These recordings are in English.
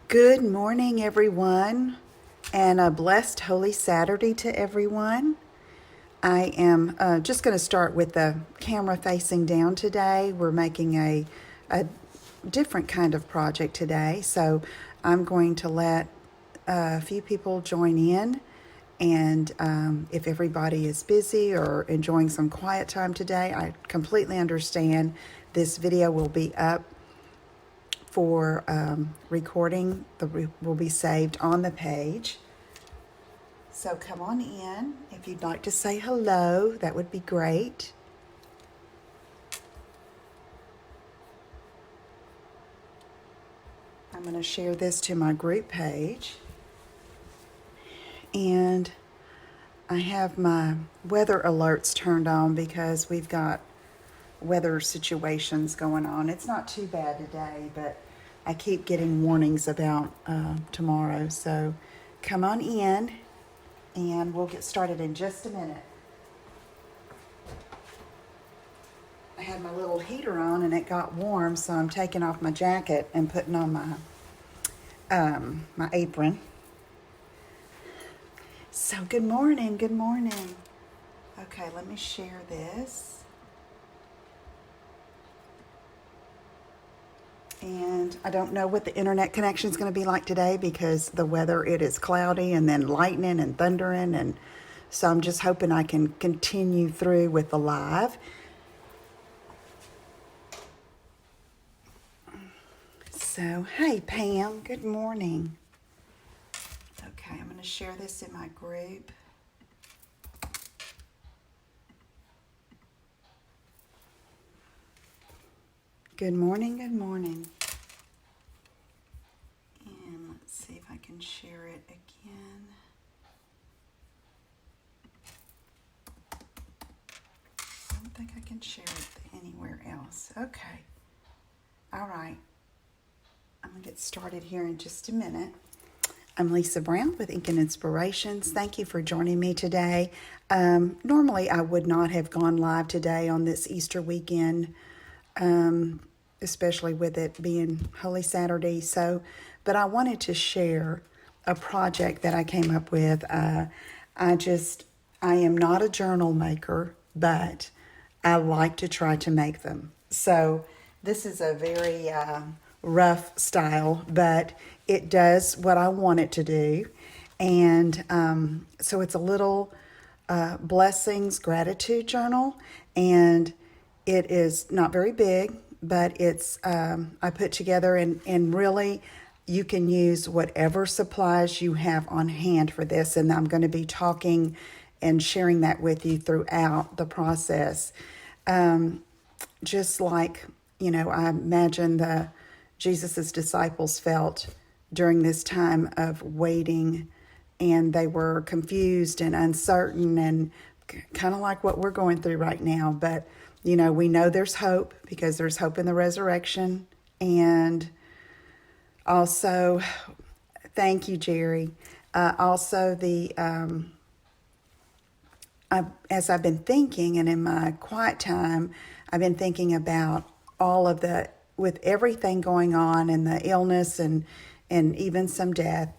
Good morning, everyone, and a blessed Holy Saturday to everyone. I am just going to start with the camera facing down today. We're making a different kind of project today, so I'm going to let a few people join in. And if everybody is busy or enjoying some quiet time today, I completely understand. This video will be up for recording. Will be saved on the page. So come on in. If you'd like to say hello, that would be great. I'm going to share this to my group page. And I have my weather alerts turned on because we've got weather situations going on. It's not too bad today, but I keep getting warnings about tomorrow. So come on in and we'll get started in just a minute. I had my little heater on and it got warm, so I'm taking off my jacket and putting on my apron. So good morning, good morning. Okay, let me share this. And I don't know what the internet connection is going to be like today because the weather, it is cloudy and then lightning and thundering. And so I'm just hoping I can continue through with the live. So, hey, Pam, good morning. Okay, I'm going to share this in my group. Good morning, good morning. And let's see if I can share it again. I don't think I can share it anywhere else. Okay. All right. I'm going to get started here in just a minute. I'm Lisa Brown with Ink and Inspirations. Thank you for joining me today. Normally, I would not have gone live today on this Easter weekend, especially with it being Holy Saturday. But I wanted to share a project that I came up with. I am not a journal maker, but I like to try to make them. So this is a very rough style, but it does what I want it to do. And so it's a little blessings gratitude journal, and it is not very big, but it's I put together, and really you can use whatever supplies you have on hand for this. And I'm going to be talking and sharing that with you throughout the process. Just like, I imagine Jesus's disciples felt during this time of waiting, and they were confused and uncertain, and kind of like what we're going through right now. But, we know there's hope because there's hope in the resurrection. And also, thank you, Jerry. Also, as I've been thinking, and in my quiet time, I've been thinking about all of with everything going on and the illness and even some death,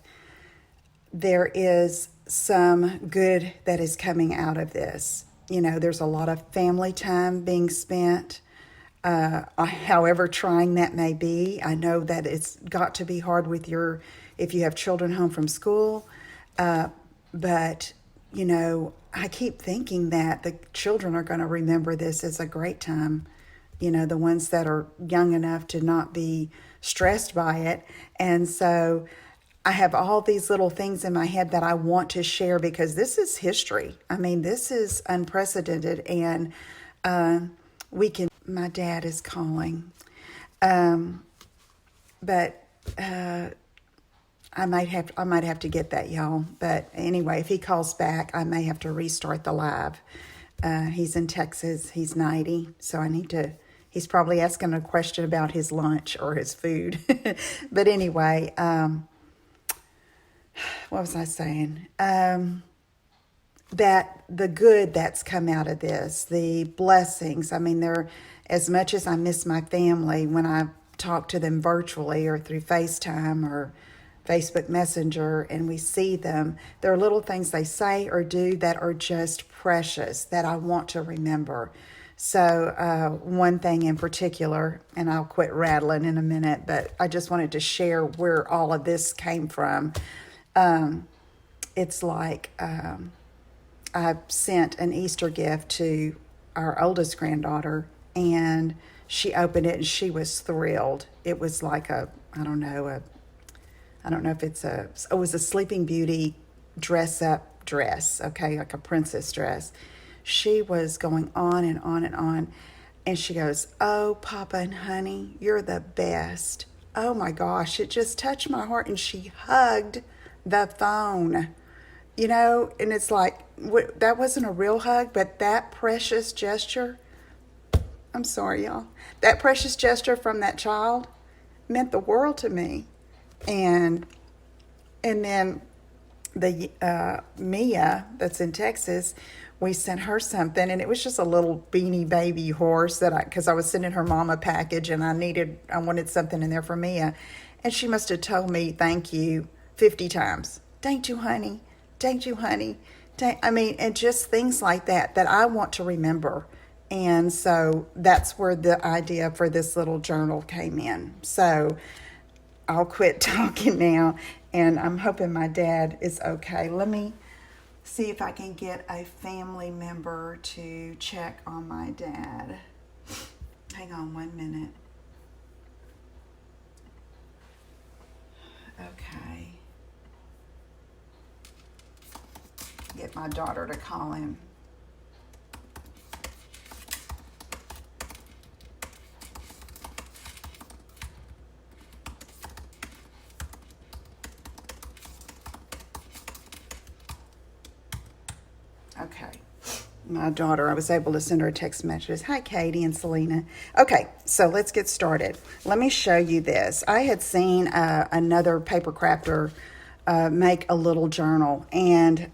there is some good that is coming out of this. There's a lot of family time being spent, however trying that may be. I know that it's got to be hard if you have children home from school, but I keep thinking that the children are going to remember this as a great time. The ones that are young enough to not be stressed by it. And so I have all these little things in my head that I want to share because this is history. I mean, this is unprecedented, and my dad is calling. But I might have to get that, y'all. But anyway, if he calls back, I may have to restart the live. He's in Texas. He's 90, so he's probably asking a question about his lunch or his food. But anyway, what was I saying? That the good that's come out of this, the blessings. I mean, as much as I miss my family when I talk to them virtually or through FaceTime or Facebook Messenger and we see them, there are little things they say or do that are just precious that I want to remember. So one thing in particular, and I'll quit rattling in a minute, but I just wanted to share where all of this came from. It's like I sent an Easter gift to our oldest granddaughter, and she opened it and she was thrilled. It was like I don't know if it was a Sleeping Beauty dress-up dress, okay, like a princess dress. She was going on and on and on, and she goes, "Oh, Papa and Honey, you're the best." Oh my gosh, it just touched my heart, and she hugged the phone. And it's like, that wasn't a real hug, but that precious gesture, I'm sorry, y'all, that precious gesture from that child meant the world to me. And then the Mia that's in Texas, we sent her something, and it was just a little Beanie Baby horse because I was sending her mom a package, and I wanted something in there for Mia, and she must have told me thank you 50 times. Thank you, honey. Thank you, honey. And just things like that I want to remember. And so that's where the idea for this little journal came in. So I'll quit talking now, and I'm hoping my dad is okay. Let me see if I can get a family member to check on my dad. Hang on 1 minute. Okay. Get my daughter to call him. Okay. My daughter, I was able to send her a text message. Hi, Katie and Selena. Okay, so let's get started. Let me show you this. I had seen another paper crafter make a little journal, and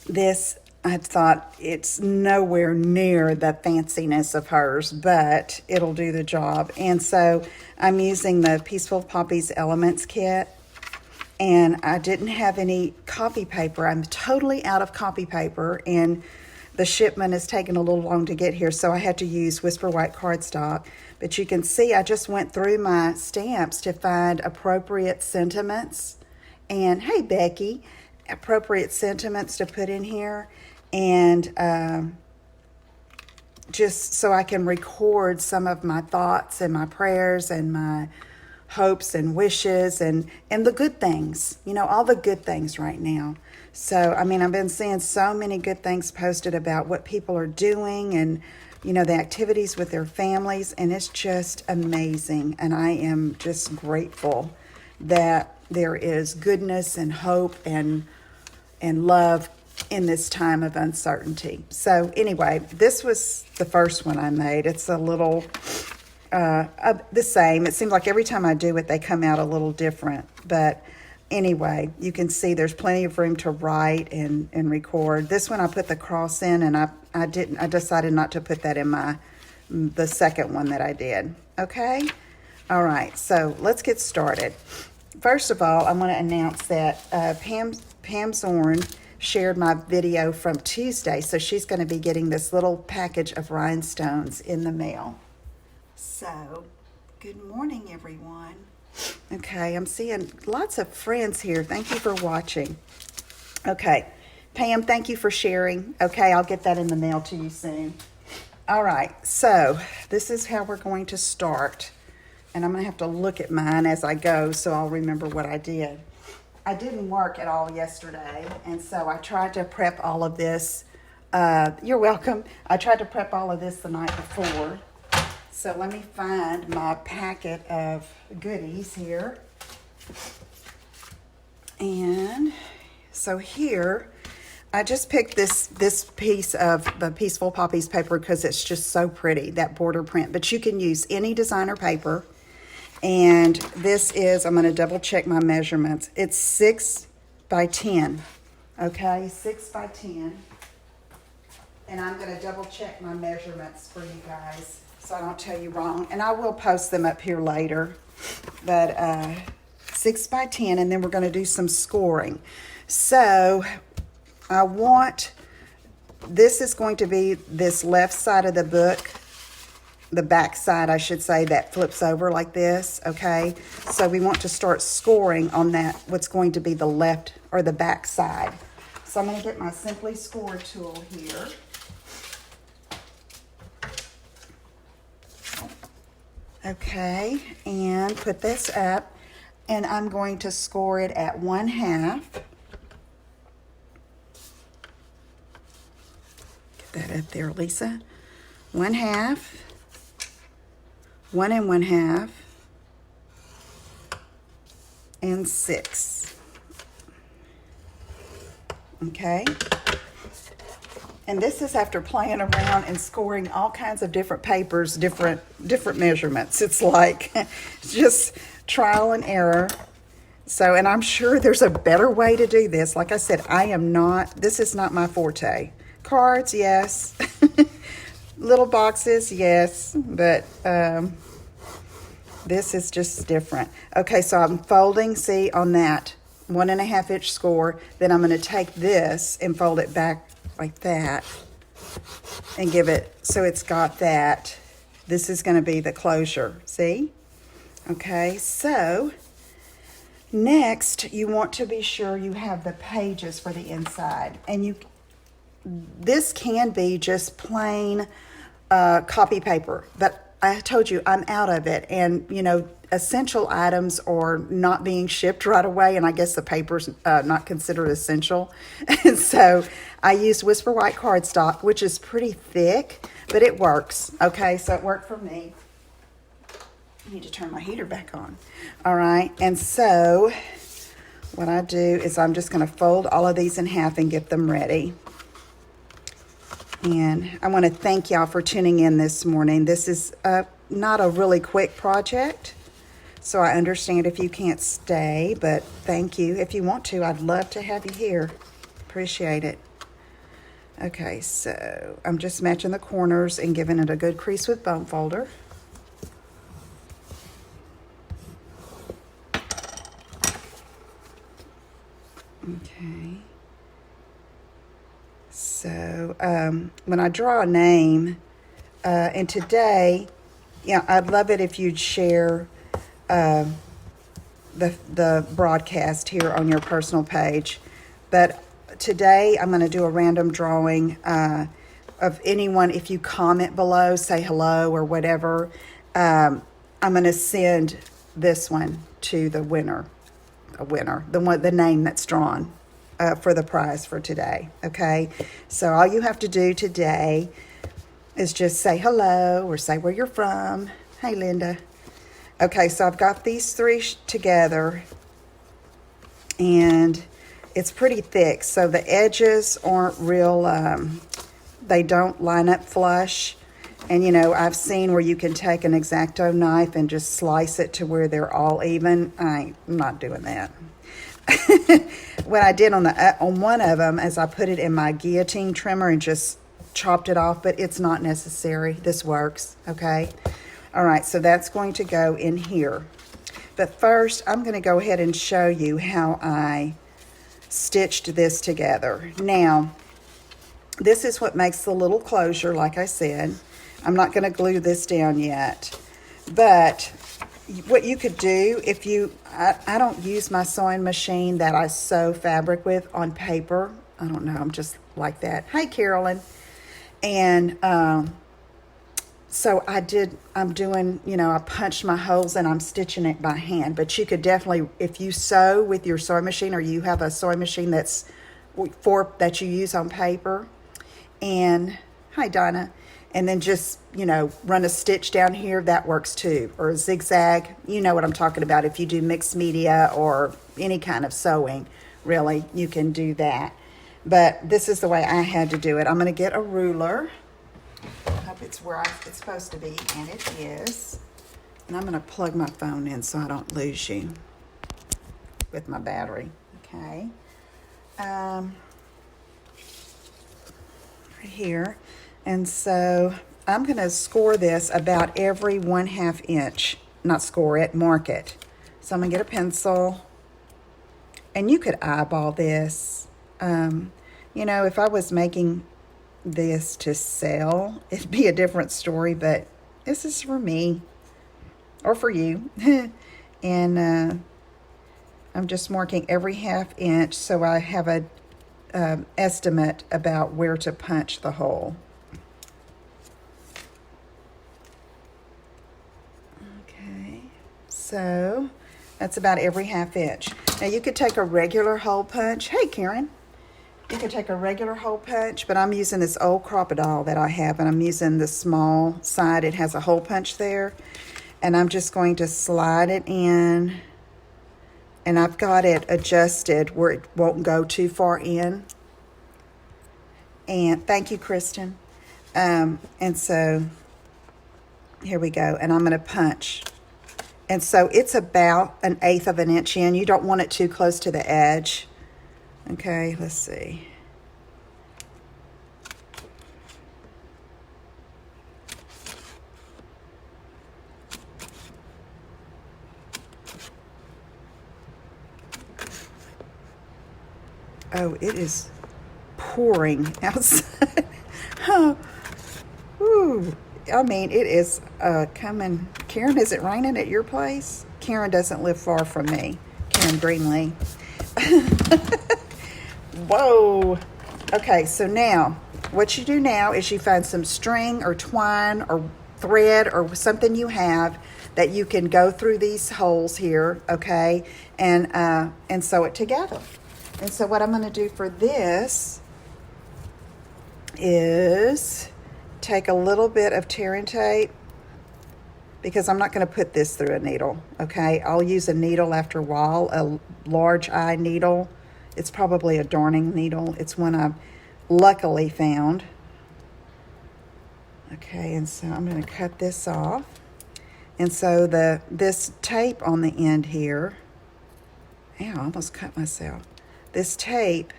this, I thought, it's nowhere near the fanciness of hers, but it'll do the job. And so I'm using the Peaceful Poppies Elements kit, and I didn't have any copy paper. I'm totally out of copy paper, and the shipment has taken a little long to get here, so I had to use Whisper White cardstock. But you can see I just went through my stamps to find appropriate sentiments. And hey, Becky, appropriate sentiments to put in here. And just so I can record some of my thoughts and my prayers and my hopes and wishes and the good things, all the good things right now. So, I've been seeing so many good things posted about what people are doing and, the activities with their families, and it's just amazing. And I am just grateful that there is goodness and hope and love in this time of uncertainty. So anyway, this was the first one I made. It's a little the same. It seems like every time I do it, they come out a little different. But anyway, you can see there's plenty of room to write and record. This one I put the cross in, and I decided not to put that in the second one that I did. Okay? All right, so let's get started. First of all, I want to announce that Pam Zorn shared my video from Tuesday, so she's going to be getting this little package of rhinestones in the mail. So, good morning, everyone. Okay, I'm seeing lots of friends here. Thank you for watching. Okay, Pam, thank you for sharing. Okay, I'll get that in the mail to you soon. All right, so this is how we're going to start. And I'm going to have to look at mine as I go so I'll remember what I did. I didn't work at all yesterday, and so I tried to prep all of this. You're welcome. I tried to prep all of this the night before. So let me find my packet of goodies here. And so here, I just picked this piece of the Peaceful Poppies paper because it's just so pretty, that border print. But you can use any designer paper. And this is, I'm going to double check my measurements. It's 6 by 10. Okay, 6 by 10. And I'm going to double check my measurements for you guys so I don't tell you wrong. And I will post them up here later. But 6 by 10, and then we're going to do some scoring. So I want, this is going to be this left side of the book, the back side, I should say, that flips over like this, okay? So we want to start scoring on that, what's going to be the left or the back side. So I'm going to get my Simply Score tool here. Okay, and put this up, and I'm going to score it at 1/2. Get that up there, Lisa. 1/2, 1 1/2, and 6. Okay. And this is after playing around and scoring all kinds of different papers, different measurements. It's like just trial and error. So, and I'm sure there's a better way to do this. Like I said, this is not my forte. Cards, yes. Little boxes, yes. But this is just different. Okay, so I'm folding, see, on that 1 1/2 inch score. Then I'm going to take this and fold it back like that and give it, so it's got that. This is going to be the closure, see? Okay, so next you want to be sure you have the pages for the inside, and this can be just plain copy paper, but I told you I'm out of it, and you know, essential items are not being shipped right away, and I guess the paper's not considered essential. And so I used Whisper White cardstock, which is pretty thick, but it works. Okay, so it worked for me. I need to turn my heater back on. All right, and so what I do is I'm just going to fold all of these in half and get them ready. And I want to thank y'all for tuning in this morning. This is not a really quick project, so I understand if you can't stay, but thank you. If you want to, I'd love to have you here. Appreciate it. Okay, so I'm just matching the corners and giving it a good crease with bone folder. Okay. So when I draw a name, and today, yeah, I'd love it if you'd share the broadcast here on your personal page. But today I'm going to do a random drawing of anyone. If you comment below, say hello or whatever, I'm going to send this one to the winner, the name that's drawn for the prize for today. Okay, so all you have to do today is just say hello or say where you're from. Hey, Linda. Okay, so I've got these three together, and it's pretty thick, so the edges aren't real, they don't line up flush. And you know, I've seen where you can take an X-Acto knife and just slice it to where they're all even. I'm not doing that. What I did on one of them is I put it in my guillotine trimmer and just chopped it off, but it's not necessary. This works, okay? All right, so that's going to go in here. But first, I'm going to go ahead and show you how I stitched this together. Now, this is what makes the little closure, like I said. I'm not going to glue this down yet. But what you could do, if I don't use my sewing machine that I sew fabric with on paper. I don't know, I'm just like that. Hi, Carolyn. And so I'm doing, you know, I punched my holes and I'm stitching it by hand. But you could definitely, if you sew with your sewing machine, or you have a sewing machine that you use on paper, and hi, Donna, and then just, you know, run a stitch down here, that works too. Or a zigzag, you know what I'm talking about. If you do mixed media or any kind of sewing, really, you can do that. But this is the way I had to do it. I'm going to get a ruler. I hope it's where it's supposed to be, and it is. And I'm going to plug my phone in so I don't lose you with my battery. Okay. Right here. And so I'm going to score this about every 1/2 inch. Not score it, mark it. So I'm gonna get a pencil, and you could eyeball this. You know, if I was making this to sell, it'd be a different story, but this is for me or for you. And I'm just marking every 1/2 inch so I have a estimate about where to punch the hole. Okay, so that's about every 1/2 inch. Now you could take a regular hole punch. Hey, Karen. You could take a regular hole punch, but I'm using this old Crop-A-Dile that I have, and I'm using the small side. It has a hole punch there, and I'm just going to slide it in, and I've got it adjusted where it won't go too far in. And thank you, Kristen. And so here we go, and I'm going to punch. And so it's about 1/8 of an inch in. You don't want it too close to the edge. Okay, let's see. Oh, it is pouring outside. Oh, ooh. I mean, it is coming. Karen, is it raining at your place? Karen doesn't live far from me. Karen Greenlee. Whoa. Okay, so now, what you do now is you find some string or twine or thread or something you have that you can go through these holes here, okay, and sew it together. And so what I'm going to do for this is take a little bit of tearing tape, because I'm not going to put this through a needle, okay? I'll use a needle after a while, a large eye needle. It's probably a darning needle. It's one I've luckily found. Okay, and so I'm going to cut this off. And so this tape on the end here, ow, I almost cut myself. This tape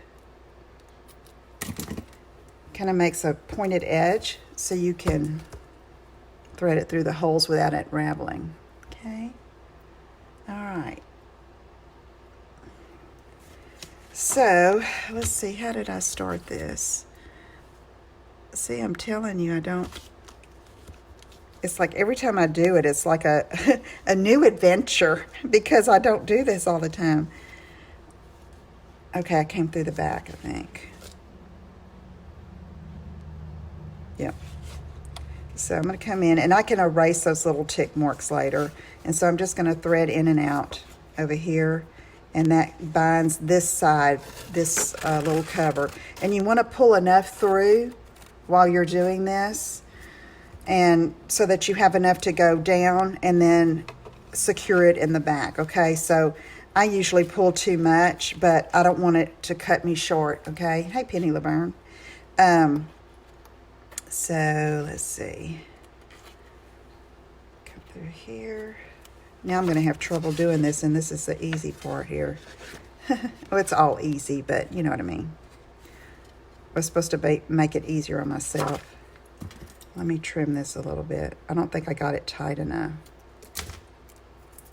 kind of makes a pointed edge so you can thread it through the holes without it raveling. Okay, all right. So let's see, how did I start this? See, I'm telling you, it's like every time I do it, it's like a a new adventure, because I don't do this all the time. Okay, I came through the back, I think. Yep. So I'm going to come in, and I can erase those little tick marks later. And so I'm just going to thread in and out over here, and that binds this side, this little cover. And you want to pull enough through while you're doing this, and so that you have enough to go down and then secure it in the back, okay? So I usually pull too much, but I don't want it to cut me short, okay? Hey, Penny Laverne. So let's see. Come through here. Now I'm going to have trouble doing this, and this is the easy part here. Well, it's all easy, but you know what I mean. I was supposed to make it easier on myself. Let me trim this a little bit. I don't think I got it tight enough.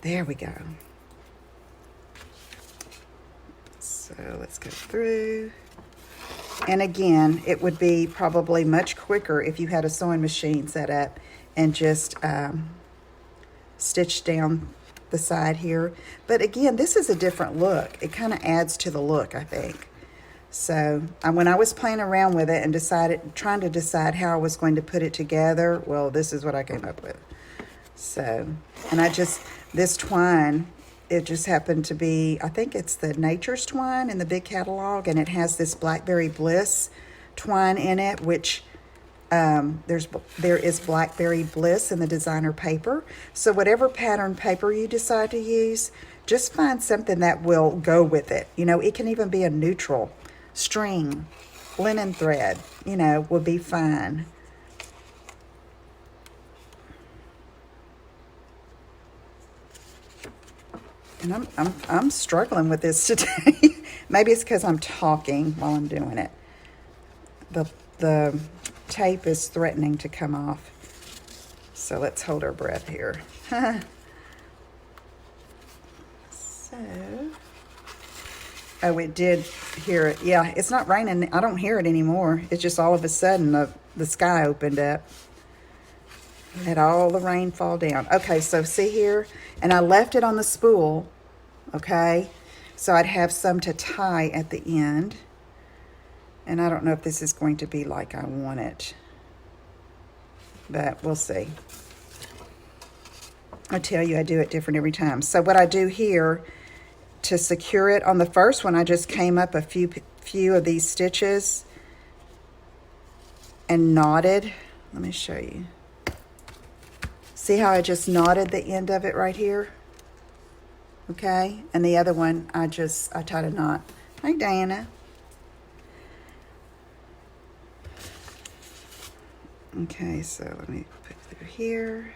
There we go. So let's go through. And again, it would be probably much quicker if you had a sewing machine set up and just stitch down the side here. But again, this is a different look. It kind of adds to the look, I think. So when I was playing around with it and trying to decide how I was going to put it together, well, this is what I came up with. So, and this twine, it just happened to be, I think it's the Nature's twine in the big catalog, and it has this Blackberry Bliss twine in it, which there is Blackberry Bliss in the designer paper. So whatever pattern paper you decide to use, just find something that will go with it. You know, it can even be a neutral string, linen thread, you know, will be fine. And I'm struggling with this today. Maybe it's because I'm talking while I'm doing it. The tape is threatening to come off. So let's hold our breath here. Oh, it did hear it. Yeah, it's not raining. I don't hear it anymore. It's just all of a sudden the sky opened up. Had all the rain fall down. Okay, so see here? And I left it on the spool, okay? So I'd have some to tie at the end. And I don't know if this is going to be like I want it, but we'll see. I tell you, I do it different every time. So what I do here to secure it, on the first one, I just came up a few of these stitches and knotted. Let me show you. See how I just knotted the end of it right here? Okay, and the other one, I tied a knot. Hi, Diana. Okay, so let me put through here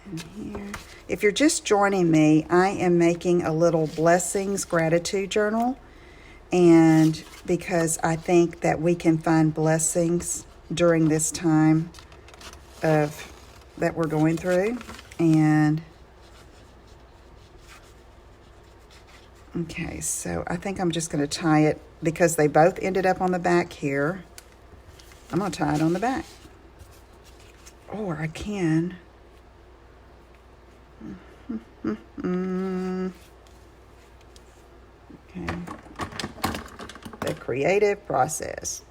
and here. If you're just joining me, I am making a little blessings gratitude journal, and because I think that we can find blessings during this time of that we're going through. And okay, so I think I'm just going to tie it because they both ended up on the back here. I'm going to tie it on the back, or I can okay, the creative process.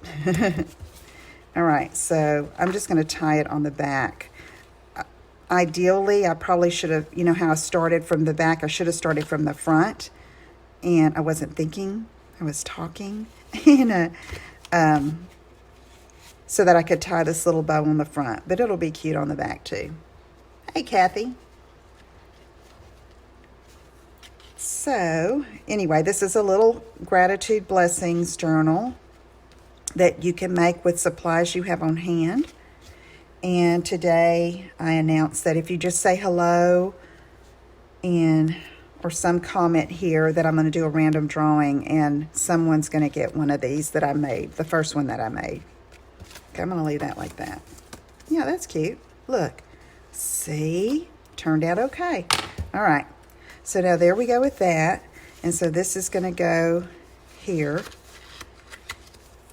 All right, so I'm just going to tie it on the back. Ideally, I probably should have, you know how I started from the back? I should have started from the front, and I wasn't thinking. I was talking, and so that I could tie this little bow on the front, but it'll be cute on the back too. Hey, Kathy. So anyway, this is a little gratitude blessings journal that you can make with supplies you have on hand. And today I announced that if you just say hello or some comment here, that I'm going to do a random drawing, and someone's going to get one of these that I made, the first one that I made. Okay, I'm going to leave that like that. Yeah, that's cute. Look. See? Turned out okay. All right. So now there we go with that. And so this is going to go here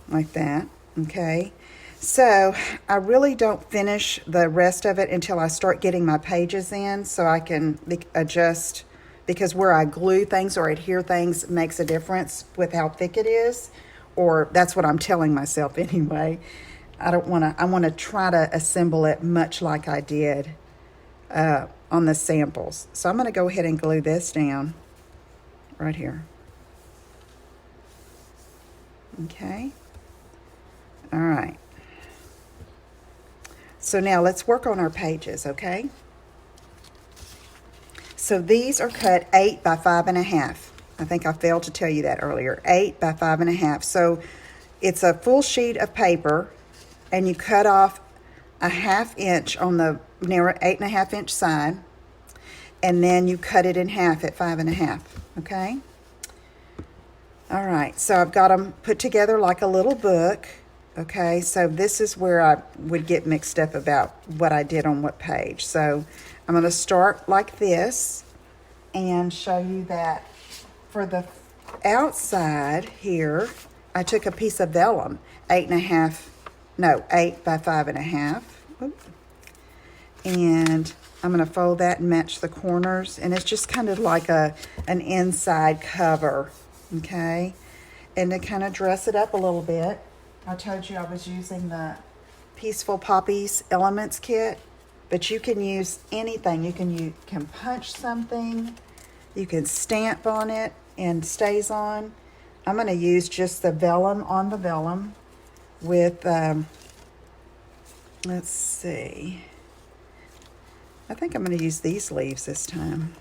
like that. Okay. So I really don't finish the rest of it until I start getting my pages in, so I can adjust, because where I glue things or adhere things makes a difference with how thick it is, or that's what I'm telling myself anyway. I want to try to assemble it much like I did on the samples. So I'm going to go ahead and glue this down right here. Okay. All right. So now let's work on our pages, okay? So these are cut 8 by 5.5. I think I failed to tell you that earlier. 8 by 5.5. So it's a full sheet of paper, and you cut off a 1/2 inch on the narrow 8.5 inch side, and then you cut it in half at 5.5. Okay. All right. So I've got them put together like a little book. Okay, so this is where I would get mixed up about what I did on what page. So I'm going to start like this and show you that for the outside here, I took a piece of vellum, 8 by 5.5. And I'm going to fold that and match the corners. And it's just kind of like an inside cover, okay? And to kind of dress it up a little bit, I told you I was using the Peaceful Poppies Elements Kit, but you can use anything. You can punch something, you can stamp on it and stays on. I'm going to use just the vellum on the vellum with, let's see, I think I'm going to use these leaves this time.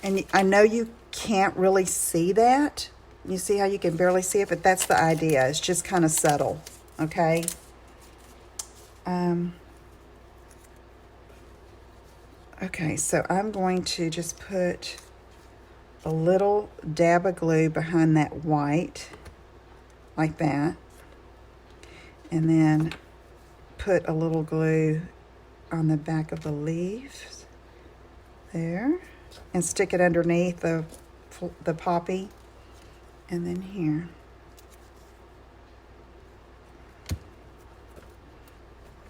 And I know you can't really see that. You see how you can barely see it, but that's the idea. It's just kind of subtle, okay? Okay, so I'm going to just put a little dab of glue behind that white, like that. And then put a little glue on the back of the leaf there and stick it underneath the poppy, and then here.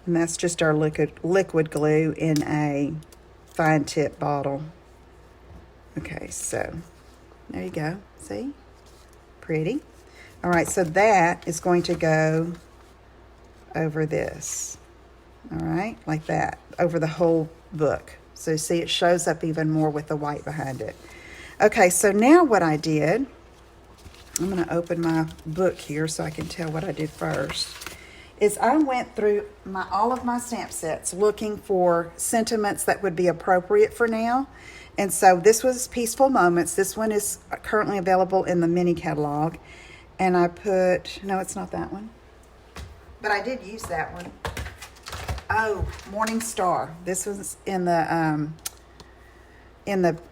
And that's just our liquid glue in a fine tip bottle. Okay, so there you go. See? Pretty. All right, so that is going to go over this. All right, like that, over the whole book. So see, it shows up even more with the white behind it. Okay, so now what I did, I'm going to open my book here so I can tell what I did first, is I went through all of my stamp sets looking for sentiments that would be appropriate for now. And so this was Peaceful Moments. This one is currently available in the mini catalog. And I put, no, it's not that one, but I did use that one. Oh, Morning Star. This was in the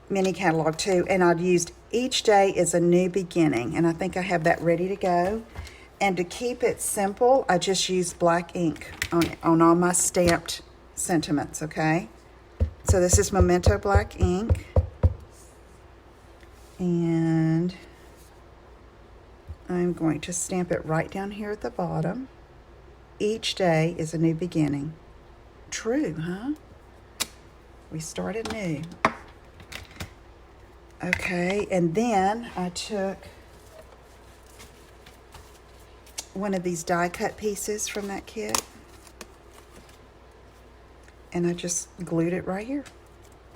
mini catalog too. And I'd used Each Day is a New Beginning. And I think I have that ready to go. And to keep it simple, I just used black ink on all my stamped sentiments, okay? So this is Memento black ink. And I'm going to stamp it right down here at the bottom. Each day is a new beginning. True, huh? We started new. Okay, and then I took one of these die cut pieces from that kit and I just glued it right here.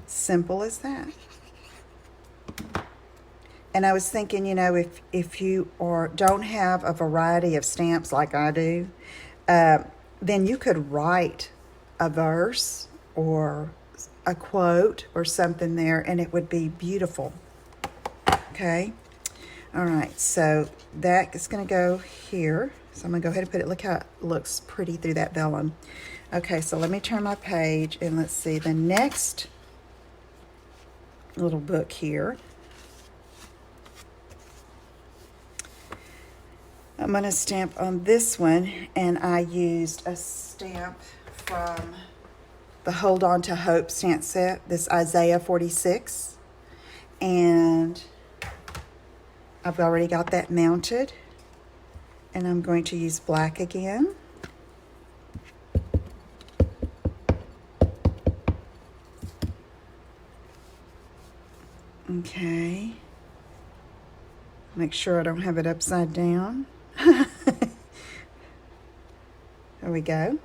Simple as that. And I was thinking, you know, if you don't have a variety of stamps like I do, then you could write a verse or a quote or something there and it would be beautiful. Okay. All right, so that is going to go here. So I'm going to go ahead and put it, look how it looks pretty through that vellum. Okay, so let me turn my page and let's see the next little book here. I'm going to stamp on this one, and I used a stamp from the Hold On to Hope stamp set, this Isaiah 46, and I've already got that mounted, and I'm going to use black again. Okay. Make sure I don't have it upside down. There we go.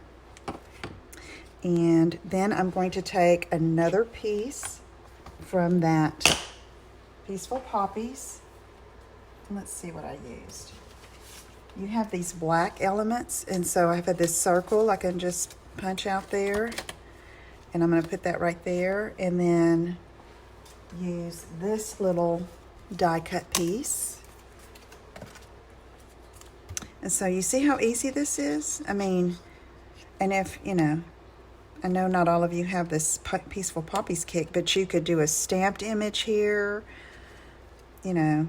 And then I'm going to take another piece from that Peaceful Poppies. Let's see what I used. You have these black elements, and so I've had this circle I can just punch out there, and I'm going to put that right there, and then use this little die cut piece. And so you see how easy this is? I mean, and if, you know, I know not all of you have this Peaceful Poppies kit, but you could do a stamped image here, you know.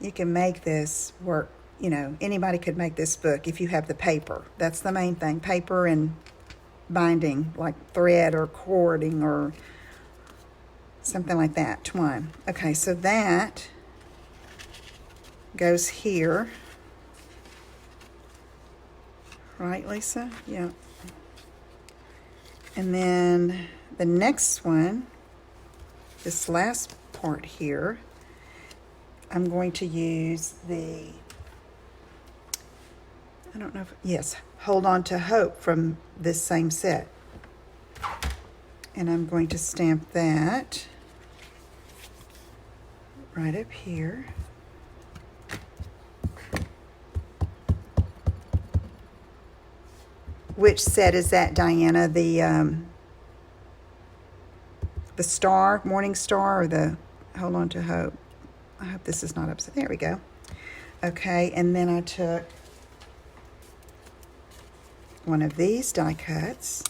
You can make this work, you know, anybody could make this book if you have the paper. That's the main thing, paper and binding, like thread or cording or something like that, twine. Okay, so that goes here. Right, Lisa? Yeah. And then the next one, this last part here, I'm going to use the, I don't know if, yes, Hold On to Hope from this same set. And I'm going to stamp that right up here. Which set is that, Diana? The star, Morning Star, or the Hold On to Hope? I hope this is not upset. There we go. Okay, and then I took one of these die cuts.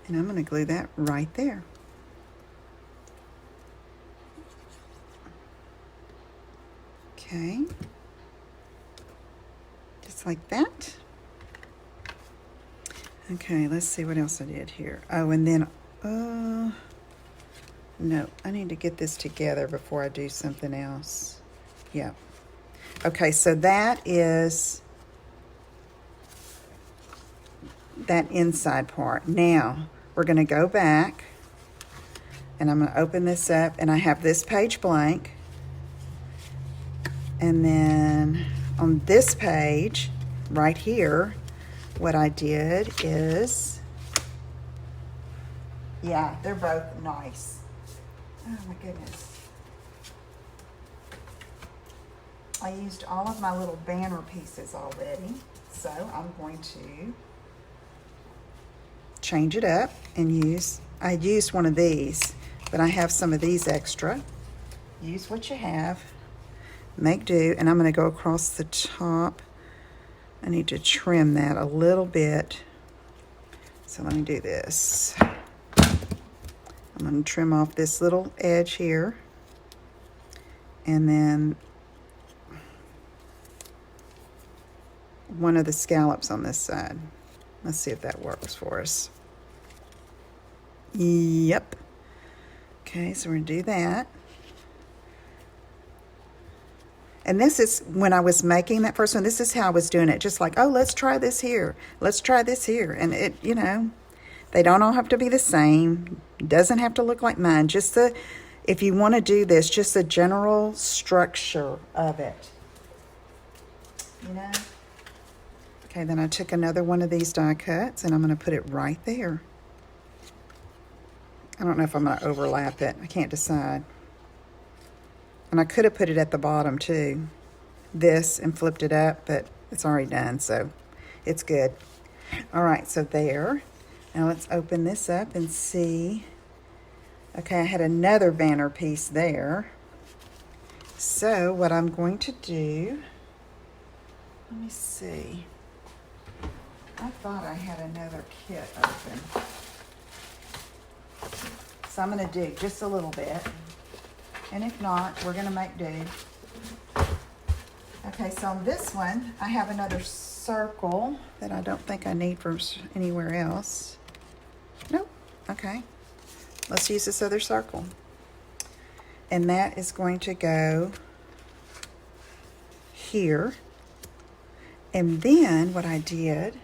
And I'm going to glue that right there. Okay. Just like that. Okay, let's see what else I did here. Oh, and then, no, I need to get this together before I do something else. Yeah. Okay, so that is that inside part. Now, we're going to go back, and I'm going to open this up, and I have this page blank. And then on this page, right here, what I did is, yeah, they're both nice. Oh my goodness. I used all of my little banner pieces already, so I'm going to change it up and I used one of these, but I have some of these extra. Use what you have, make do, and I'm going to go across the top. I need to trim that a little bit. So let me do this. I'm going to trim off this little edge here, and then one of the scallops on this side. Let's see if that works for us. Yep. Okay, so we're going to do that. And this is, when I was making that first one, this is how I was doing it. Just like, oh, let's try this here. Let's try this here. And it, you know, they don't all have to be the same. It doesn't have to look like mine. Just the, if you want to do this, just the general structure of it. You know? Okay, then I took another one of these die cuts and I'm going to put it right there. I don't know if I'm going to overlap it. I can't decide. And I could have put it at the bottom too, this, and flipped it up, but it's already done, so it's good. All right, so there. Now let's open this up and see. Okay, I had another banner piece there. So what I'm going to do, let me see. I thought I had another kit open. So I'm going to dig just a little bit. And if not, we're going to make do. Okay, so on this one, I have another circle that I don't think I need for anywhere else. Nope. Okay. Let's use this other circle. And that is going to go here. And then what I did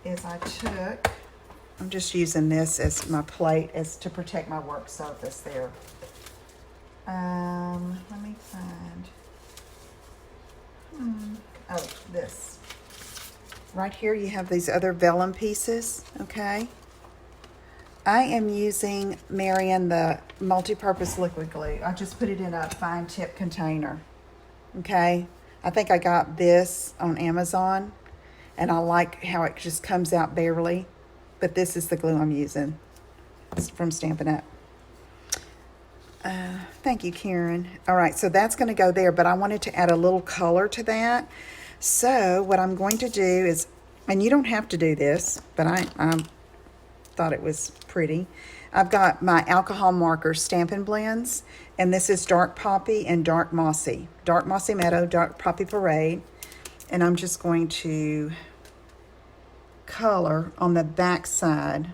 is I took, I'm just using this as my plate as to protect my work surface there. Let me find, oh, this. Right here you have these other vellum pieces, okay? I am using Marion the multi-purpose liquid glue. I just put it in a fine tip container, okay? I think I got this on Amazon, and I like how it just comes out barely, but this is the glue I'm using. It's from Stampin' Up. Thank you, Karen. All right, so that's going to go there, but I wanted to add a little color to that. So what I'm going to do is, and you don't have to do this, but I thought it was pretty. I've got my alcohol marker Stampin' Blends, and this is Dark Poppy and Dark Mossy. Dark Mossy Meadow, Dark Poppy Parade. And I'm just going to color on the back side.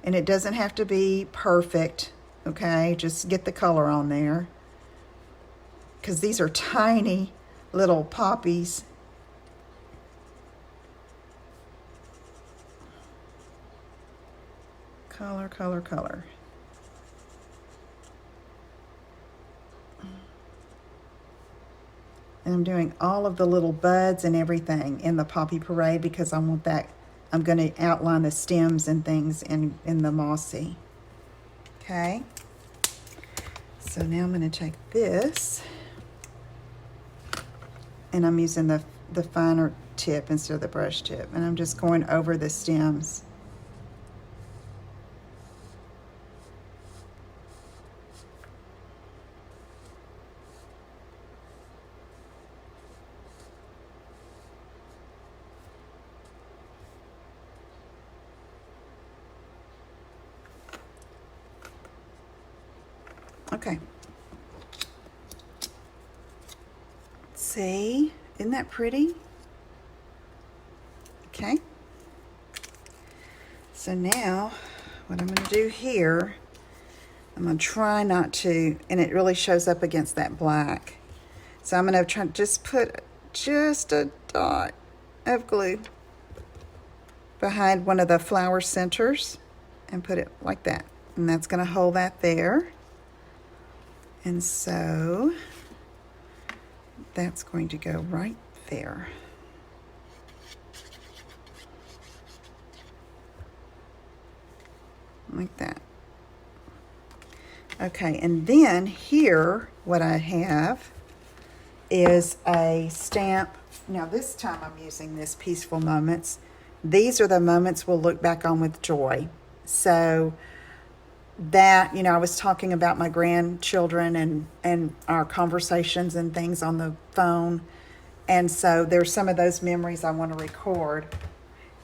And it doesn't have to be perfect, okay? Just get the color on there. Because these are tiny little poppies. Color, color, color. And I'm doing all of the little buds and everything in the Poppy Parade because I want that, I'm going to outline the stems and things in the mossy. Okay. So now I'm going to take this, and I'm using the finer tip instead of the brush tip, and I'm just going over the stems. Okay. See, isn't that pretty? Okay. So now, what I'm going to do here, I'm going to try not to, and it really shows up against that black. So I'm going to try to just put just a dot of glue behind one of the flower centers and put it like that. And that's going to hold that there. And so that's going to go right there. Like that. Okay, and then here, what I have is a stamp. Now this time I'm using this Peaceful Moments. These are the moments we'll look back on with joy. So that, I was talking about my grandchildren and our conversations and things on the phone. And so there's some of those memories I want to record.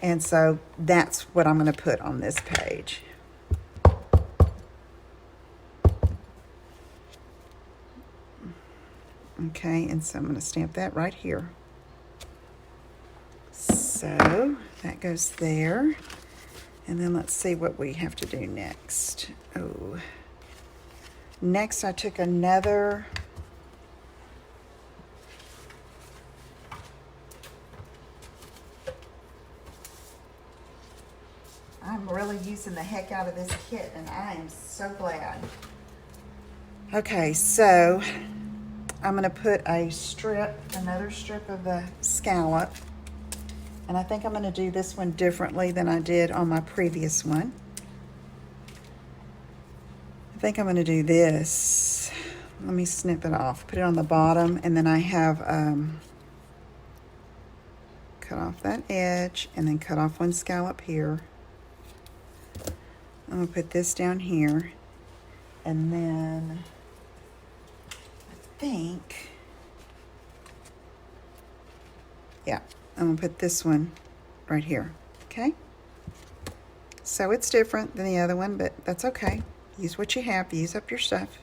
And so that's what I'm going to put on this page. Okay, and so I'm going to stamp that right here. So that goes there. And then let's see what we have to do next. Oh, next I took another I'm really using the heck out of this kit, and I am so glad. Okay, so I'm going to put another strip of the scallop. And I think I'm going to do this one differently than I did on my previous one. I think I'm going to do this. Let me snip it off. Put it on the bottom, and then I have cut off that edge, and then cut off one scallop here. I'm going to put this down here, and then I think, yeah, I'm going to put this one right here, okay? So it's different than the other one, but that's okay. Use what you have, use up your stuff.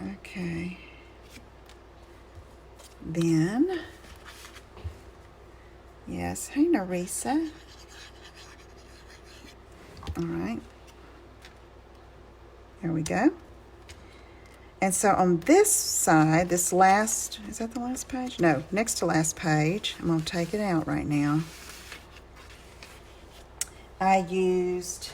Okay. Then, yes, hey Narisa. All right. There we go. And so on this side, this last, is that the last page? No, next to last page. I'm going to take it out right now. I used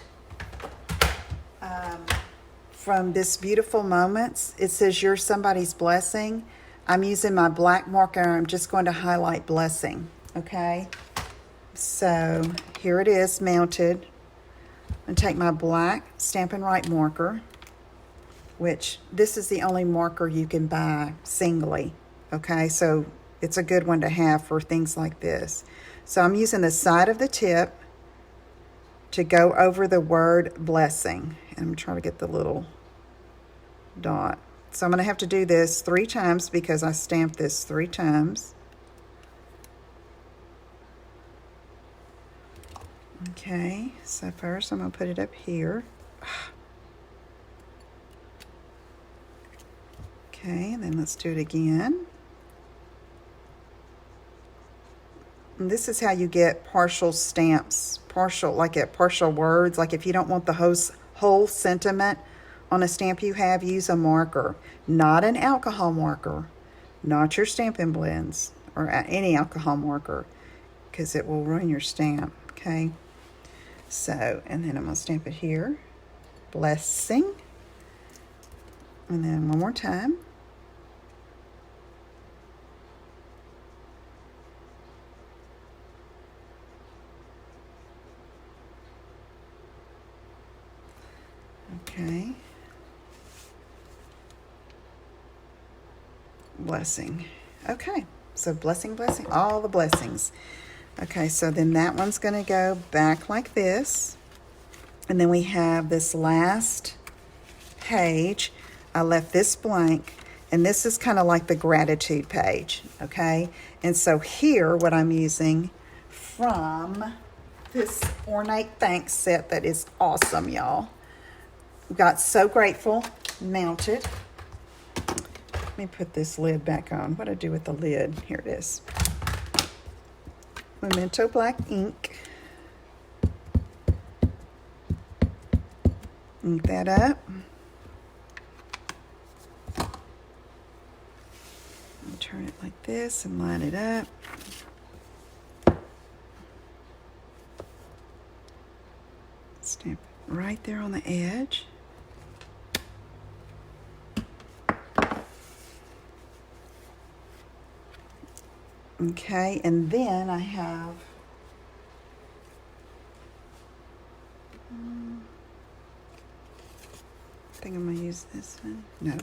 from this Beautiful Moments. It says you're somebody's blessing. I'm using my black marker. I'm just going to highlight blessing. Okay. So here it is mounted. I'm going to take my black Stampin' Right marker, which this is the only marker you can buy singly, okay? So it's a good one to have for things like this. So I'm using the side of the tip to go over the word blessing. And I'm trying to get the little dot. So I'm going to have to do this 3 times because I stamped this 3 times. Okay, so first I'm going to put it up here. Okay, and then let's do it again. And this is how you get partial stamps, like partial words. Like if you don't want the whole sentiment on a stamp you have, use a marker, not an alcohol marker, not your Stampin' Blends or any alcohol marker, because it will ruin your stamp, okay? So, and then I'm going to stamp it here, blessing, and then one more time. Okay. Blessing. Okay, so blessing, blessing, all the blessings. Okay, so then that one's going to go back like this. And then we have this last page. I left this blank. And this is kind of like the gratitude page, okay? And so here, what I'm using from this Ornate Thanks set that is awesome, y'all. Got So Grateful mounted. Let me put this lid back on. What do I do with the lid? Here it is. Memento black ink. Ink that up. Turn it like this and line it up. Stamp it right there on the edge. Okay, and then I have I think I'm going to use this one. No.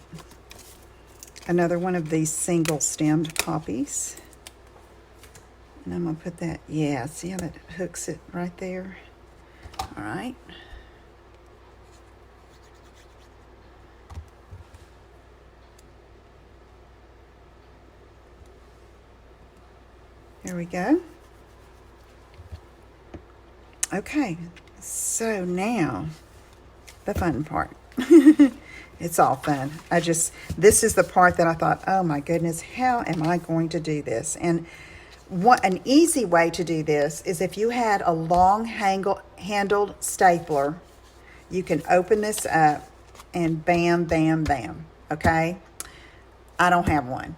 Another one of these single stemmed poppies. And I'm going to put that, yeah, see how that hooks it right there? All right. There we go. Okay, so now the fun part. It's all fun. This is the part that I thought, oh my goodness, how am I going to do this? And an easy way to do this is if you had a long handled stapler, you can open this up and bam, bam, bam, okay? I don't have one.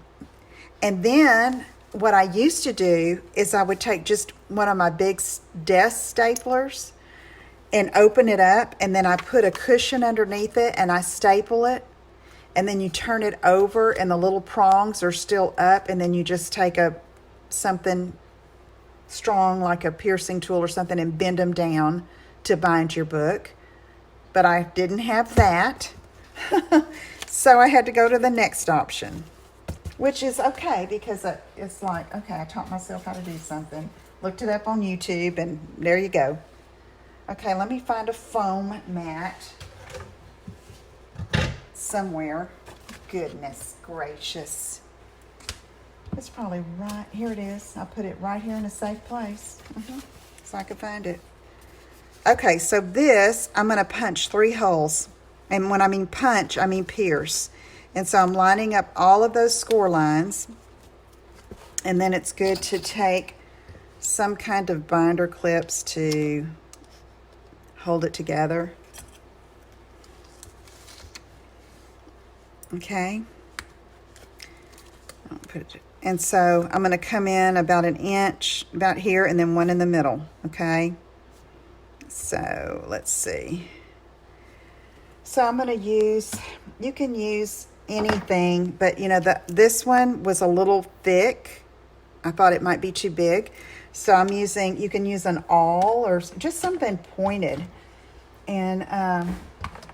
And then what I used to do is I would take just one of my big desk staplers and open it up, and then I put a cushion underneath it and I staple it, and then you turn it over and the little prongs are still up, and then you just take something strong like a piercing tool or something and bend them down to bind your book. But I didn't have that. So I had to go to the next option, which is okay because it's like, okay, I taught myself how to do something, looked it up on YouTube, and there you go. Okay, let me find a foam mat somewhere. Goodness gracious. It's probably right, here it is. I put it right here in a safe place. So I could find it. Okay, so this, I'm gonna punch 3 holes. And when I mean punch, I mean pierce. And so I'm lining up all of those score lines. And then it's good to take some kind of binder clips to hold it together. Okay. I'll put it, and so I'm going to come in about an inch, about here, and then one in the middle. Okay. So let's see. So I'm going to use, you can use anything, but you know, this one was a little thick. I thought it might be too big. So I'm using, you can use an awl or just something pointed. And now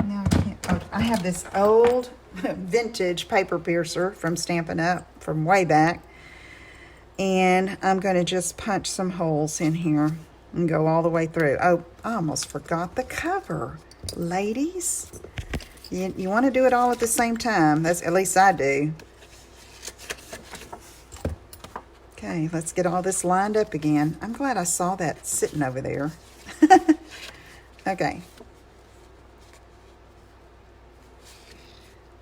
I can't, I have this old vintage paper piercer from Stampin' Up! From way back. And I'm going to just punch some holes in here and go all the way through. Oh, I almost forgot the cover. Ladies, you want to do it all at the same time. That's, at least I do. Okay, let's get all this lined up again. I'm glad I saw that sitting over there. Okay.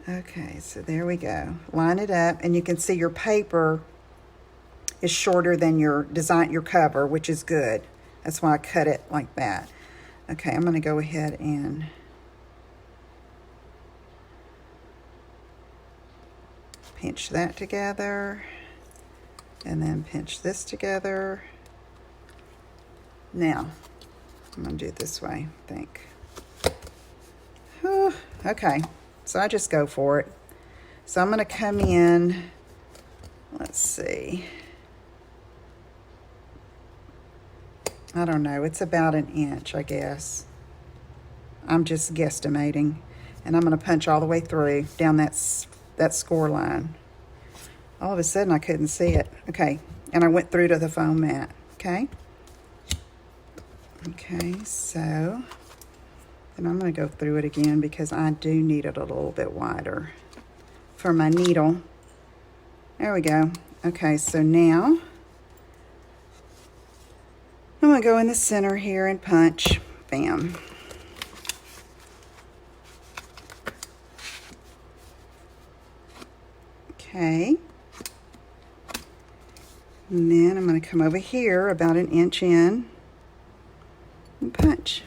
Okay, so there we go. Line it up, and you can see your paper is shorter than your cover, which is good. That's why I cut it like that. Okay, I'm going to go ahead and pinch that together. And then pinch this together. Now, I'm going to do it this way, I think. Whew, okay, so I just go for it. So I'm going to come in, let's see. I don't know, it's about an inch, I guess. I'm just guesstimating. And I'm going to punch all the way through, down that score line. All of a sudden, I couldn't see it. Okay, and I went through to the foam mat, okay? Okay, so then I'm going to go through it again because I do need it a little bit wider for my needle. There we go. Okay, so now I'm going to go in the center here and punch. Bam. Okay. And then I'm going to come over here about 1 inch in and punch.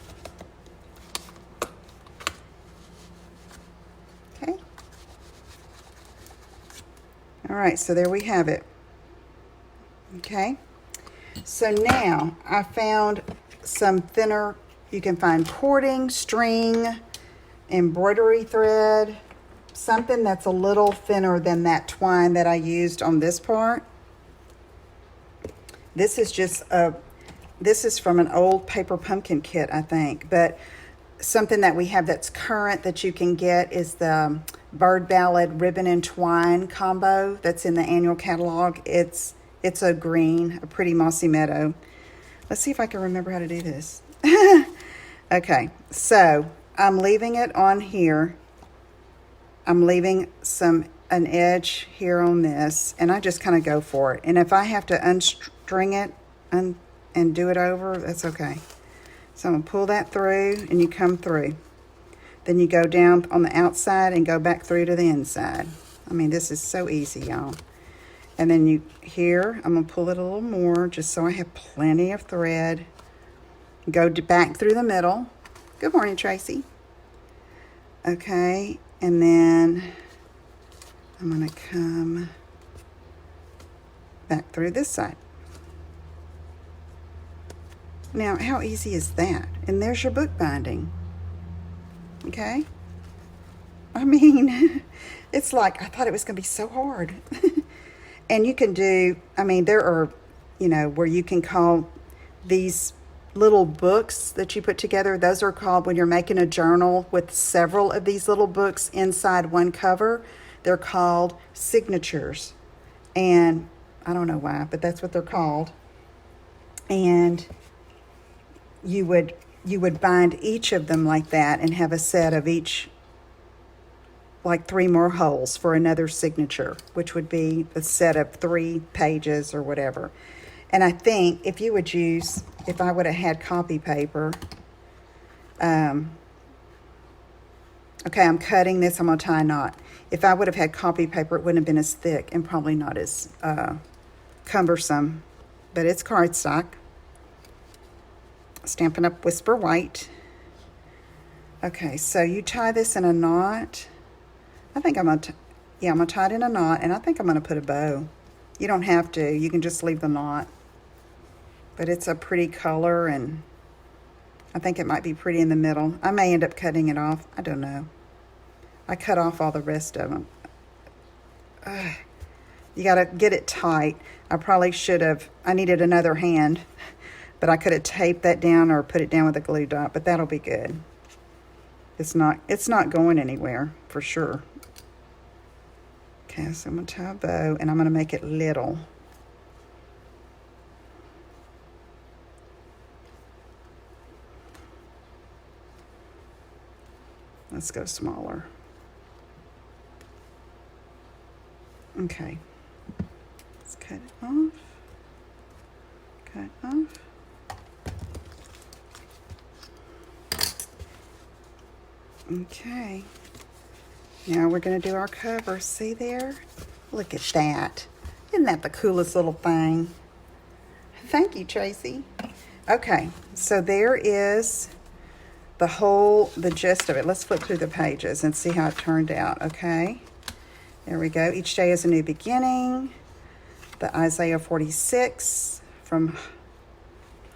Okay. All right, so there we have it. Okay. So now I found some thinner, you can find cording, string, embroidery thread, something that's a little thinner than that twine that I used on this part. This is just this is from an old paper pumpkin kit, I think, but something that we have that's current that you can get is the Bird Ballad ribbon and twine combo that's in the annual catalog. It's a green, a pretty mossy meadow. Let's see if I can remember how to do this. Okay, so I'm leaving it on here. I'm leaving an edge here on this, and I just kind of go for it. And if I have to unstring it and do it over, that's okay. So I'm going to pull that through, and you come through. Then you go down on the outside and go back through to the inside. I mean, this is so easy, y'all. And then I'm going to pull it a little more just so I have plenty of thread. Go back through the middle. Good morning, Tracy. Okay, and then I'm going to come back through this side. Now, how easy is that? And there's your book binding. Okay? I mean, it's like, I thought it was going to be so hard. And you can do, I mean, there are, where you can call these little books that you put together, those are called, when you're making a journal with several of these little books inside one cover, they're called signatures. And I don't know why, but that's what they're called. And you would bind each of them like that and have a set of each, like 3 more holes for another signature, which would be a set of 3 pages or whatever. And I think if I would have had copy paper, okay, I'm cutting this, I'm going to tie a knot. If I would have had copy paper, it wouldn't have been as thick and probably not as cumbersome, but it's cardstock. Stampin' Up! Whisper White. Okay, so you tie this in a knot. I think I'm going to tie it in a knot, and I think I'm going to put a bow. You don't have to. You can just leave the knot. But it's a pretty color, and I think it might be pretty in the middle. I may end up cutting it off. I don't know. I cut off all the rest of them. You got to get it tight. I probably should have. I needed another hand, but I could have taped that down or put it down with a glue dot, but that'll be good. It's not going anywhere, for sure. Okay, so I'm going to tie a bow, and I'm going to make it little. Let's go smaller. Okay. Let's cut it off. Cut off. Okay. Now we're going to do our cover. See there? Look at that. Isn't that the coolest little thing? Thank you, Tracy. Okay, so there is the gist of it. Let's flip through the pages and see how it turned out, okay? There we go. Each day is a new beginning. The Isaiah 46 from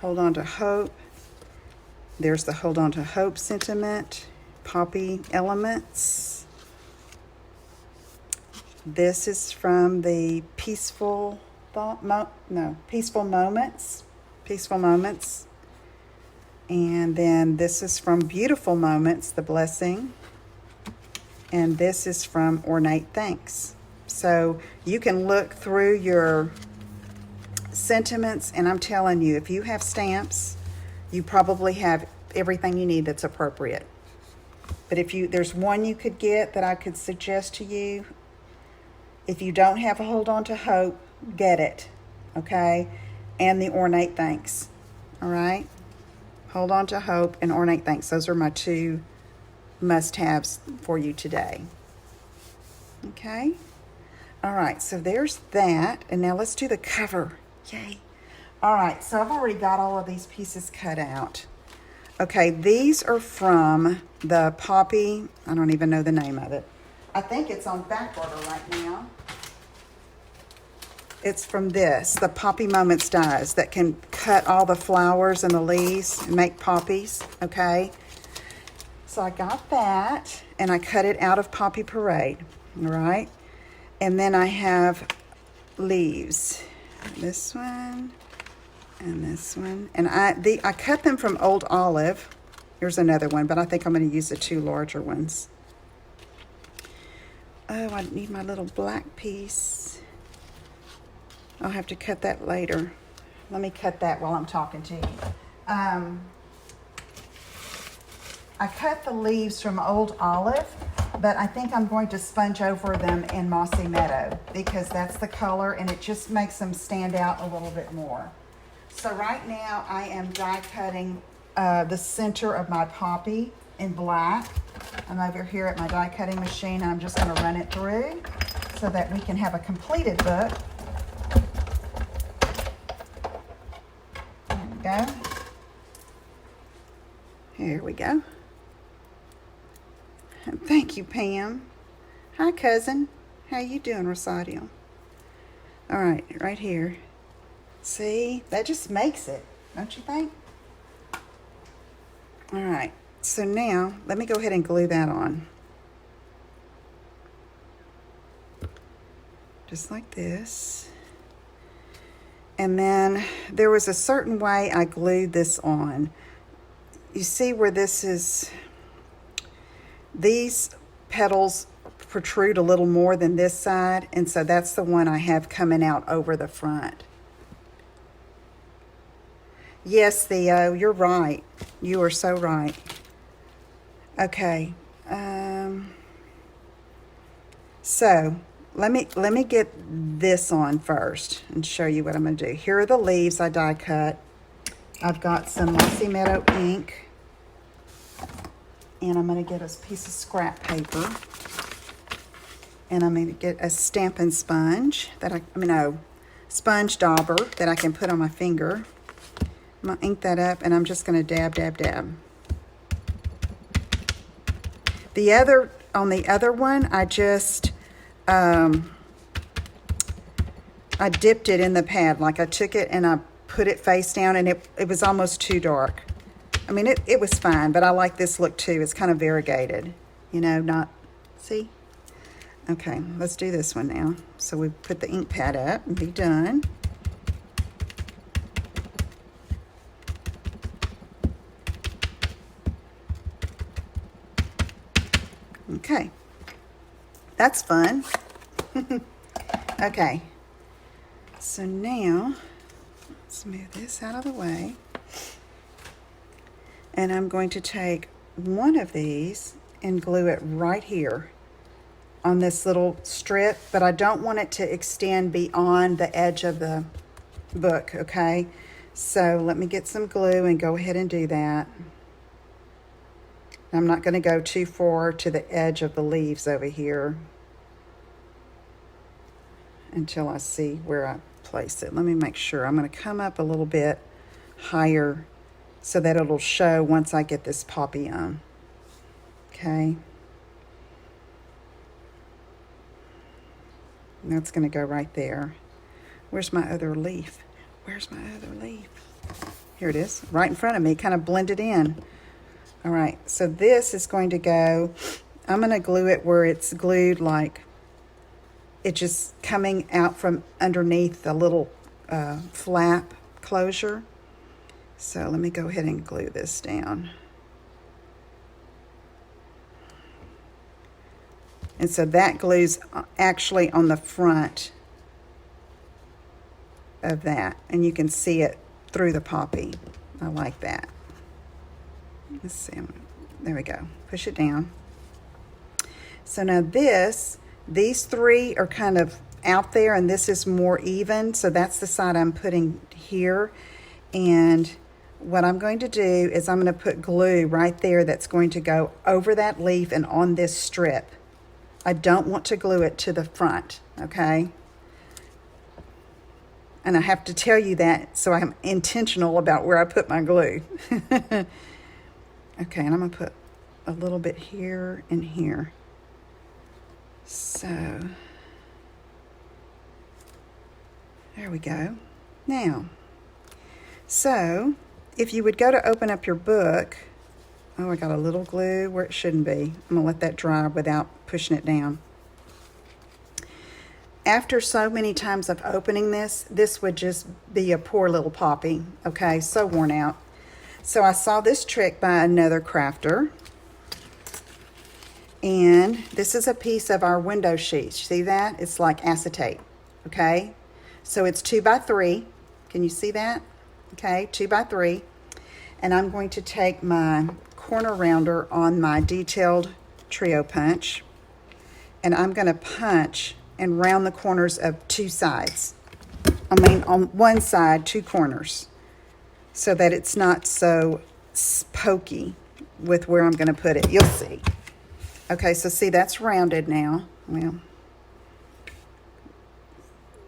Hold On to Hope. There's the Hold On to Hope sentiment. Poppy elements. This is from the Peaceful Moments. Peaceful Moments. And then this is from Beautiful Moments, the Blessing. And this is from Ornate Thanks. So you can look through your sentiments, and I'm telling you, if you have stamps, you probably have everything you need that's appropriate. But there's one you could get that I could suggest to you. If you don't have a Hold On to Hope, get it, okay? And the Ornate Thanks, all right? Hold On to Hope and Ornate Thanks. Those are my 2 must-haves for you today. Okay? All right, so there's that. And now let's do the cover. Yay. All right, so I've already got all of these pieces cut out. Okay, these are from the Poppy, I don't even know the name of it. I think it's on back order right now. It's from this, the Poppy Moments dies that can cut all the flowers and the leaves and make poppies, okay? So I got that, and I cut it out of Poppy Parade, all right? And then I have leaves. This one and this one. And I cut them from Old Olive. Here's another one, but I think I'm going to use the two larger ones. Oh, I need my little black piece. I'll have to cut that later. Let me cut that while I'm talking to you. I cut the leaves from Old Olive, but I think I'm going to sponge over them in Mossy Meadow because that's the color and it just makes them stand out a little bit more. So right now I am die cutting the center of my poppy in black. I'm over here at my die cutting machine and I'm just going to run it through so that we can have a completed book. There we go. Here we go. Thank you, Pam. Hi, cousin. How you doing, Rosadio? All right, right here. See, that just makes it, don't you think? All right, so now let me go ahead and glue that on. Just like this. And then there was a certain way I glued this on. You see where this is, these petals protrude a little more than this side, and so that's the one I have coming out over the front. Yes, Theo, you're right. You are so right. Okay. So let me get this on first and show you what I'm going to do. Here are the leaves I die cut. I've got some Mossy Meadow ink. And I'm going to get a piece of scrap paper. And I'm going to get a Stampin' Sponge that sponge dauber that I can put on my finger. I'm going to ink that up and I'm just going to dab, dab, dab. On the other one, I just, I dipped it in the pad. Like I took it and I put it face down and it was almost too dark. I mean, it was fine, but I like this look too. It's kind of variegated, you know, not, see? Okay, let's do this one now. So we put the ink pad up and be done. Okay, that's fun. Okay, so now let's move this out of the way. And I'm going to take one of these and glue it right here on this little strip, but I don't want it to extend beyond the edge of the book, okay? So let me get some glue and go ahead and do that. I'm not going to go too far to the edge of the leaves over here until I see where I place it. Let me make sure. I'm going to come up a little bit higher so that it'll show once I get this poppy on. Okay. That's going to go right there. Where's my other leaf? Where's my other leaf? Here it is, right in front of me, kind of blended in. All right, so this is going to go, I'm going to glue it where it's glued like it just coming out from underneath the little flap closure. So let me go ahead and glue this down. And so that glues actually on the front of that. And you can see it through the poppy. I like that. Let's see. There we go. Push it down. So now these three are kind of out there and this is more even. So that's the side I'm putting here. And what I'm going to do is I'm going to put glue right there that's going to go over that leaf and on this strip. I don't want to glue it to the front, okay? And I have to tell you that so I'm intentional about where I put my glue. Okay, and I'm going to put a little bit here and here. So, there we go. Now, so if you would go to open up your book, oh, I got a little glue where it shouldn't be. I'm going to let that dry without pushing it down. After so many times of opening this, this would just be a poor little poppy, okay, so worn out. So I saw this trick by another crafter, and this is a piece of our window sheet. See that? It's like acetate, okay? So it's 2 by 3. Can you see that? Okay, 2 by 3. And I'm going to take my corner rounder on my detailed trio punch, and I'm going to punch and round the corners of 2 sides. I mean, on one side, 2 corners, so that it's not so pokey with where I'm going to put it. You'll see. Okay, so see, that's rounded now. Well,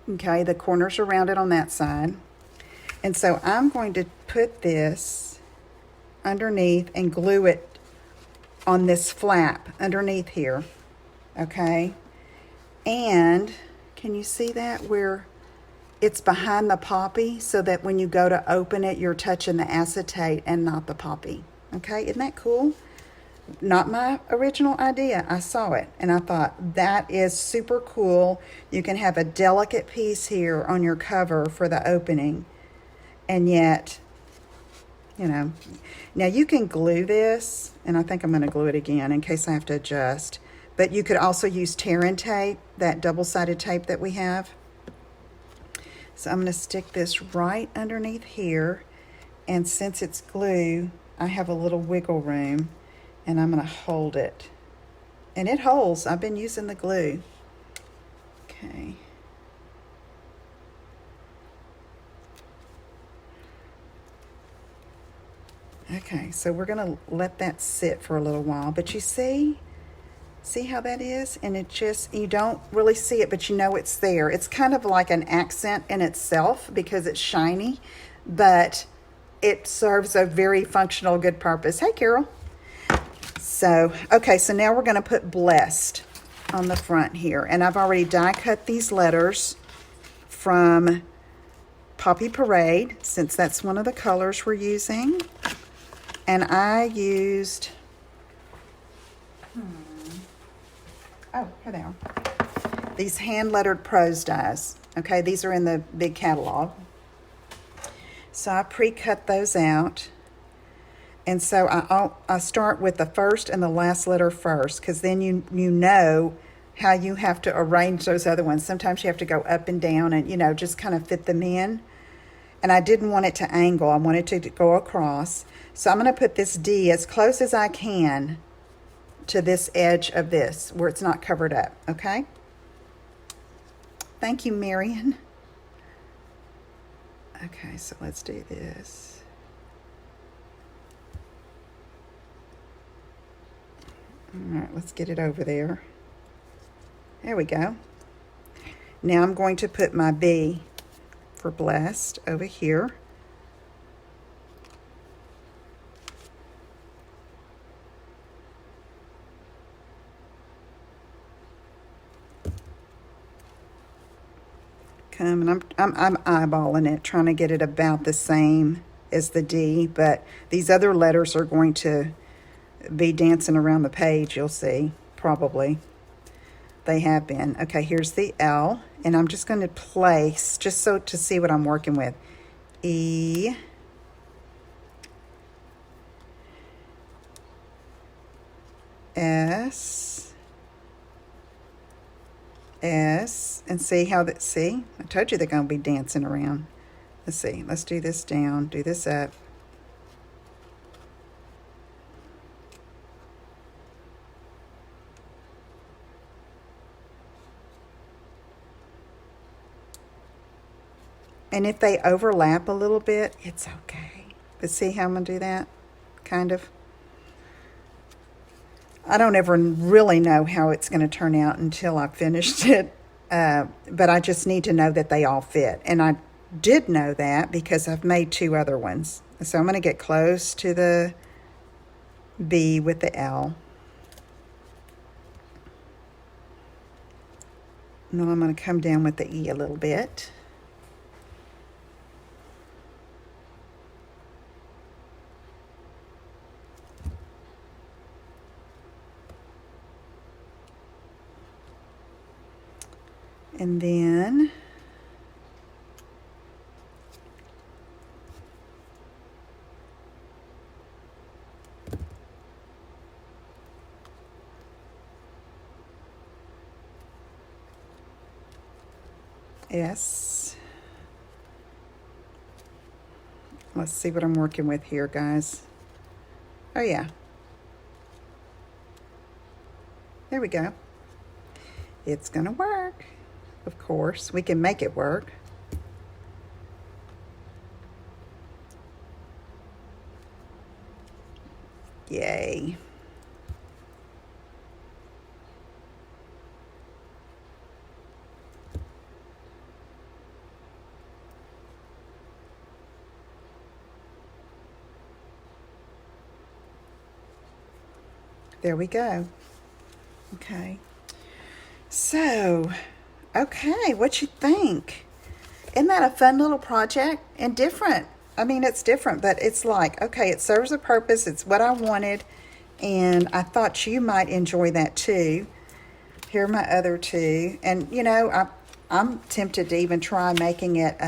okay, the corners are rounded on that side. And so I'm going to put this underneath and glue it on this flap underneath here. Okay, and can you see that where it's behind the poppy, so that when you go to open it, you're touching the acetate and not the poppy. Okay, isn't that cool? Not my original idea. I saw it and I thought that is super cool. You can have a delicate piece here on your cover for the opening, and yet, you know, now you can glue this, and I think I'm going to glue it again in case I have to adjust, but you could also use tear-in tape, that double-sided tape that we have. So I'm going to stick this right underneath here, and since it's glue, I have a little wiggle room, and I'm going to hold it. And it holds. I've been using the glue. Okay. Okay, so we're going to let that sit for a little while, but you see how that is? And it just, you don't really see it, but you know it's there. It's kind of like an accent in itself because it's shiny, but it serves a very functional, good purpose. Hey, Carol. So, okay, so now we're going to put Blessed on the front here. And I've already die cut these letters from Poppy Parade, since that's one of the colors we're using. And I used, oh, here they are. These hand-lettered prose dies. Okay, these are in the big catalog. So I pre-cut those out. And so I start with the first and the last letter first, because then you know how you have to arrange those other ones. Sometimes you have to go up and down and, you know, just kind of fit them in. And I didn't want it to angle. I wanted it to go across. So I'm going to put this D as close as I can to this edge of this, where it's not covered up, okay? Thank you, Marion. Okay, so let's do this. All right, let's get it over there. There we go. Now I'm going to put my B for Blessed over here. And I'm eyeballing it, trying to get it about the same as the D, but these other letters are going to be dancing around the page, you'll see, probably. They have been. Okay, here's the L, and I'm just going to place, just so to see what I'm working with. E, S, S, and see how that, see? I told you they're going to be dancing around. Let's see. Let's do this down, do this up. And if they overlap a little bit, it's okay. But see how I'm going to do that? Kind of. I don't ever really know how it's going to turn out until I've finished it. But I just need to know that they all fit. And did know that because I've made 2 other ones. So I'm going to get close to the B with the L. And then I'm going to come down with the E a little bit. And then S. Let's see what I'm working with here, guys. Oh, yeah. There we go. It's going to work. Of course, we can make it work. Yay. There we go. Okay. So, okay, what you think? Isn't that a fun little project and different? I mean, it's different, but it's like, okay, it serves a purpose. It's what I wanted, and I thought you might enjoy that too. Here are my other 2, and you know, I'm tempted to even try making it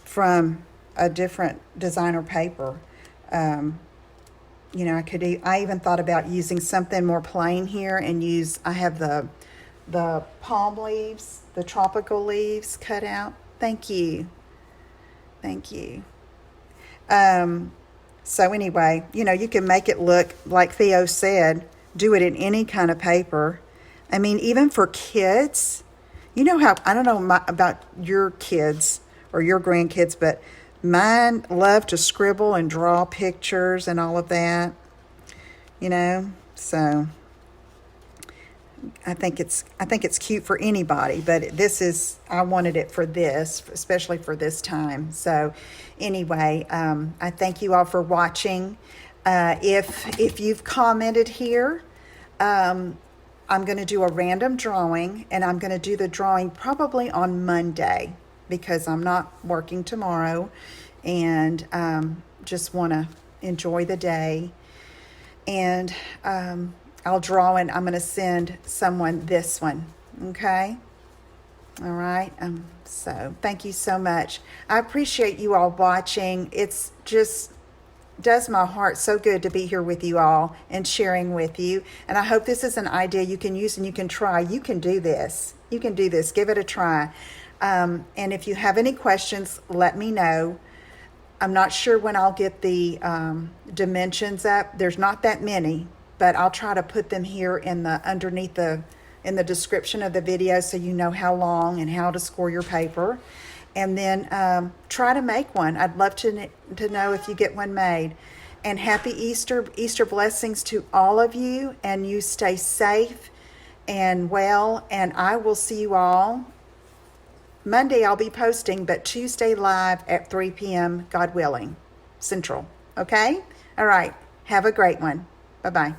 from a different designer paper. You know, I even thought about using something more plain here and I have the palm leaves, the tropical leaves cut out. Thank you. Thank you. So anyway, you know, you can make it look like Theo said, do it in any kind of paper. I mean, even for kids, you know how, I don't know about your kids or your grandkids, but mine love to scribble and draw pictures and all of that, you know, so I think it's cute for anybody, but I wanted it for this, especially for this time. So anyway, I thank you all for watching. If you've commented here, I'm going to do a random drawing, and I'm going to do the drawing probably on Monday because I'm not working tomorrow, and just want to enjoy the day. And I'll draw, and I'm going to send someone this one, okay? All right, so thank you so much. I appreciate you all watching. It's just does my heart so good to be here with you all and sharing with you. And I hope this is an idea you can use and you can try. You can do this. You can do this. Give it a try. And if you have any questions, let me know. I'm not sure when I'll get the dimensions up. There's not that many, but I'll try to put them here in the description of the video so you know how long and how to score your paper. And then try to make one. I'd love to know if you get one made. And happy Easter blessings to all of you, and you stay safe and well, and I will see you all. Monday I'll be posting, but Tuesday live at 3 p.m., God willing, Central. Okay? All right. Have a great one. Bye-bye.